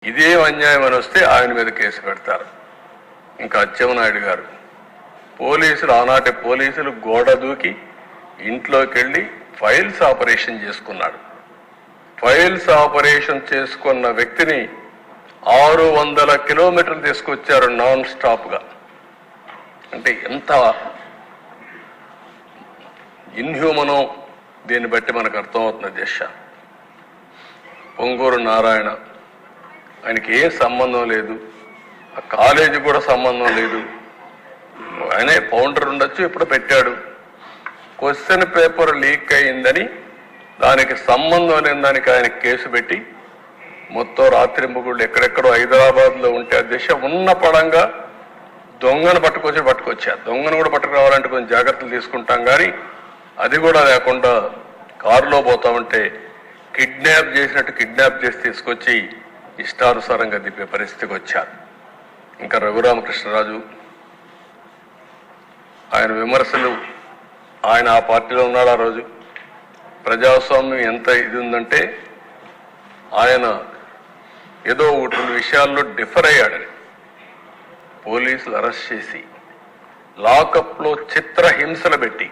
ఇదే అన్యాయం అని వస్తే ఆయన మీద కేసు పెడతారు. ఇంకా అచ్చెన్నాయుడు గారు పోలీసులు, ఆనాటి పోలీసులు గోడ దూకి ఇంట్లోకి వెళ్ళి ఫైల్స్ ఆపరేషన్ చేసుకున్నాడు. ఫైల్స్ ఆపరేషన్ చేసుకున్న వ్యక్తిని 600 కిలోమీటర్లు తీసుకొచ్చారు నాన్ స్టాప్గా. అంటే ఎంత ఇన్హ్యూమనో దీన్ని బట్టి మనకు అర్థమవుతుంది. దిశ పొంగూరు నారాయణ, ఆయనకి ఏ సంబంధం లేదు, ఆ కాలేజీ కూడా సంబంధం లేదు. ఆయనే ఫౌండర్ ఉండొచ్చు, ఇప్పుడు పెట్టాడు. క్వశ్చన్ పేపర్ లీక్ అయిందని దానికి సంబంధం లేని దానికి ఆయన కేసు పెట్టి మొత్తం రాత్రింబగుళ్ళు ఎక్కడెక్కడో హైదరాబాద్లో ఉంటే ఆ దిశ ఉన్న పడంగా దొంగను పట్టుకొచ్చారు. దొంగను కూడా పట్టుకురావాలంటే కొంచెం జాగ్రత్తలు తీసుకుంటాం, కానీ అది కూడా లేకుండా కారులో పోతా ఉంటే కిడ్నాప్ చేసినట్టు కిడ్నాప్ చేసి తీసుకొచ్చి ఇష్టానుసారంగా దిప్పే పరిస్థితికి వచ్చారు. ఇంకా రఘురామకృష్ణరాజు, ఆయన విమర్శలు, ఆయన ఆ పార్టీలో ఉన్నాడు. ఆ రోజు ప్రజాస్వామ్యం ఎంత ఇది ఉందంటే ఆయన ఏదో ఒకటి విషయాల్లో డిఫర్ అయ్యాడని పోలీసులు అరెస్ట్ చేసి లాకప్లో చిత్రహింసలు పెట్టి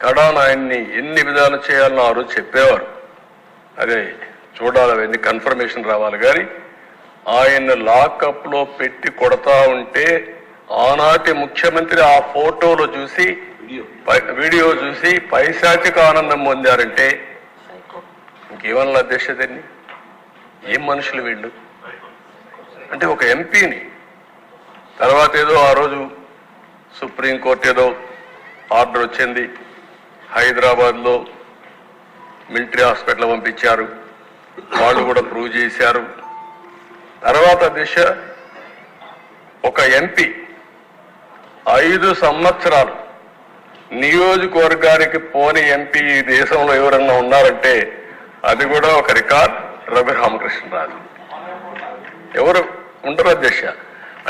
కడాన ఆయన్ని ఎన్ని విధాలు చేయాలని ఆ రోజు చెప్పేవారు. అదే చూడాలి, అవన్నీ కన్ఫర్మేషన్ రావాలి. కానీ ఆయన లాకప్లో పెట్టి కొడతా ఉంటే ఆనాటి ముఖ్యమంత్రి ఆ ఫోటోలో చూసి, వీడియో చూసి పైశాచిక ఆనందం పొందారంటే ఇంకేమన్నా అధ్యక్షతని, ఏం మనుషులు వీళ్ళు. అంటే ఒక ఎంపీని తర్వాత ఏదో ఆ రోజు సుప్రీంకోర్టు ఏదో ఆర్డర్ వచ్చింది, హైదరాబాద్లో మిలిటరీ హాస్పిటల్ పంపించారు, వాళ్ళు కూడా ప్రూవ్ చేశారు. తర్వాత దిశ ఒక ఎంపీ 5 సంవత్సరాలు నియోజకవర్గానికి పోని ఎంపీ ఈ దేశంలో ఎవరన్నా ఉన్నారంటే అది కూడా ఒక రికార్డ్, రఘురామకృష్ణరాజు. ఎవరు ఉండరు అధ్యక్ష.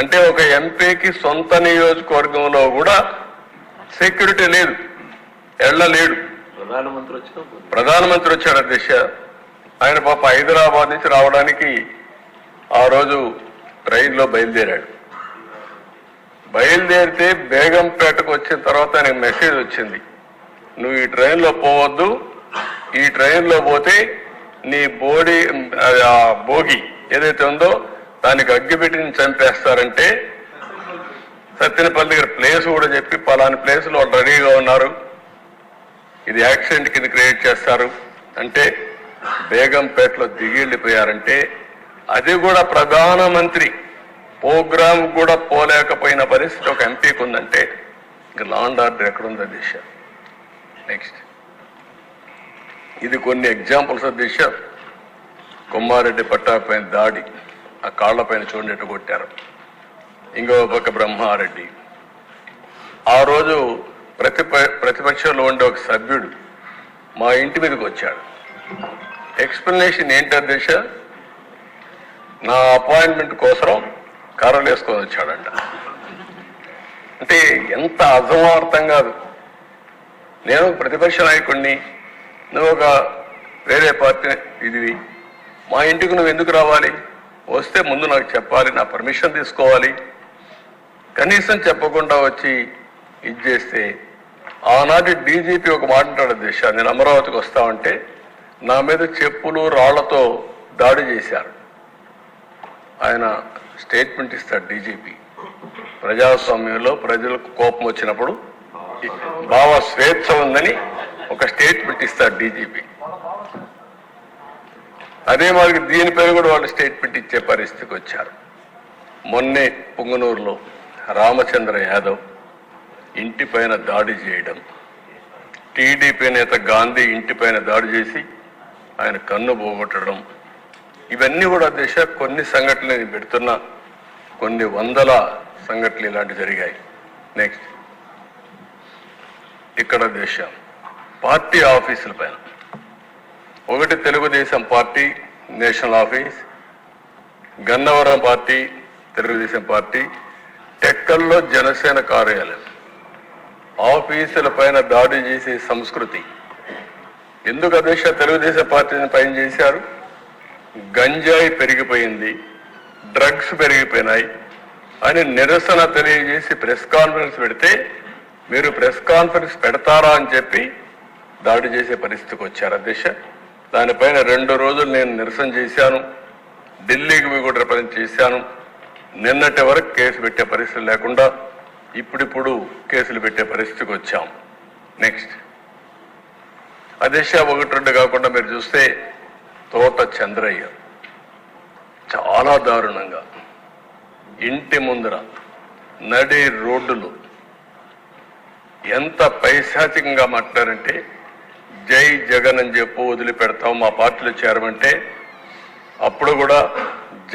అంటే ఒక ఎంపీకి సొంత నియోజకవర్గంలో కూడా సెక్యూరిటీ లేదు, వెళ్ళలేడు. ప్రధానమంత్రి వచ్చాడు అధ్యక్ష. ఆయన పాప హైదరాబాద్ నుంచి రావడానికి ఆ రోజు ట్రైన్లో బయలుదేరాడు. బయలుదేరితే బేగంపేటకు వచ్చిన తర్వాత ఆయనకు మెసేజ్ వచ్చింది, నువ్వు ఈ ట్రైన్లో పోవద్దు, ఈ ట్రైన్లో పోతే నీ భోగి ఏదైతే ఉందో దానికి అగ్గిపెట్టి చంపేస్తారంటే సత్తెనపల్లి దగ్గర ప్లేస్ కూడా చెప్పి పలాని ప్లేస్లో వాళ్ళు రెడీగా ఉన్నారు, ఇది యాక్సిడెంట్ కింద క్రియేట్ చేస్తారు అంటే బేగంపేటలో దిగి వెళ్ళిపోయారంటే అది కూడా ప్రధానమంత్రి ప్రోగ్రామ్ కూడా పోలేకపోయిన పరిస్థితి ఒక ఎంపీకి ఉందంటే ఇంకా లా అండ్ ఆర్డర్ ఎక్కడుంది అధ్యక్ష. నెక్స్ట్ ఇది కొన్ని ఎగ్జాంపుల్స్ అధ్యక్ష. కొమ్మారెడ్డి పట్టాపైన దాడి, ఆ కాళ్లపైన చూడనట్టు కొట్టారు. ఇంకో పక్క బ్రహ్మారెడ్డి, ఆ రోజు ప్రతిపక్షంలో ఉండే ఒక సభ్యుడు మా ఇంటి మీదకి వచ్చాడు. ఎక్స్ప్లెనేషన్ ఏంటి అధ్యక్ష, నా అపాయింట్మెంట్ కోసం కర్రలు వేసుకొని వచ్చాడంట. అంటే ఎంత అర్థం కాదు. నేను ప్రతిపక్ష నాయకుడిని, నువ్వు ఒక వేరే పార్టీ ఇది, మా ఇంటికి నువ్వు ఎందుకు రావాలి? వస్తే ముందు నాకు చెప్పాలి, నా పర్మిషన్ తీసుకోవాలి. కనీసం చెప్పకుండా వచ్చి ఇది చేస్తే ఆనాటి డీజీపీ ఒక మాట అంటాడు అధ్యక్ష, నేను అమరావతికి వస్తామంటే నా మీద చెప్పులు రాళ్లతో దాడి చేశారు. ఆయన స్టేట్మెంట్ ఇస్తాడు డీజీపీ. ప్రజాస్వామ్యంలో ప్రజలకు కోపం వచ్చినప్పుడు భావ స్వేచ్ఛ ఉందని ఒక స్టేట్మెంట్ ఇస్తాడు డీజీపీ. అదే మరి దీనిపైన కూడా వాళ్ళు స్టేట్మెంట్ ఇచ్చే పరిస్థితికి వచ్చారు. మొన్నే పుంగనూరులో రామచంద్ర యాదవ్ ఇంటిపైన దాడి చేయడం, టీడీపీ నేత గాంధీ ఇంటిపైన దాడి చేసి ఆయన కన్ను పోగొట్టడం, ఇవన్నీ కూడా దేశ కొన్ని సంఘటనలు నేను పెడుతున్నా, కొన్ని వందల సంఘటనలు ఇలాంటివి జరిగాయి. నెక్స్ట్ ఇక్కడ దేశ పార్టీ ఆఫీసుల పైన ఒకటి Telugu Desam party national office, Gannavaram party Telugu Desam party, టెక్కల్లో జనసేన కార్యాలయం, ఆఫీసుల పైన దాడి చేసే సంస్కృతి ఎందుకు అధ్యక్ష తెలుగుదేశం పార్టీని పైన చేశారు? గంజాయి పెరిగిపోయింది, డ్రగ్స్ పెరిగిపోయినాయి అని నిరసన తెలియజేసి ప్రెస్ కాన్ఫరెన్స్ పెడితే మీరు ప్రెస్ కాన్ఫరెన్స్ పెడతారా అని చెప్పి దాడి చేసే పరిస్థితికి వచ్చారు అధ్యక్ష. దానిపైన 2 రోజులు నేను నిరసన చేశాను, ఢిల్లీకి పోయి కూడా రిప్రజెంట్ చేశాను. నిన్నటి వరకు కేసు పెట్టే పరిస్థితి లేకుండా ఇప్పుడు కేసులు పెట్టే పరిస్థితికి వచ్చాం. నెక్స్ట్ అధ్యక్ష, 1-2 కాకుండా మీరు చూస్తే తోట చంద్రయ్య చాలా దారుణంగా ఇంటి ముందర నడి రోడ్డులు ఎంత పైశాచికంగా మాట్లాడారంటే, జై జగన్ అని చెప్పు వదిలిపెడతాం మా పార్టీలో చేరమంటే అప్పుడు కూడా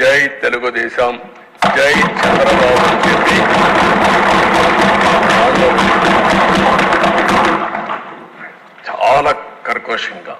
జై తెలుగుదేశం, జై చంద్రబాబు అని చెప్పి చాలా కర్కశంగా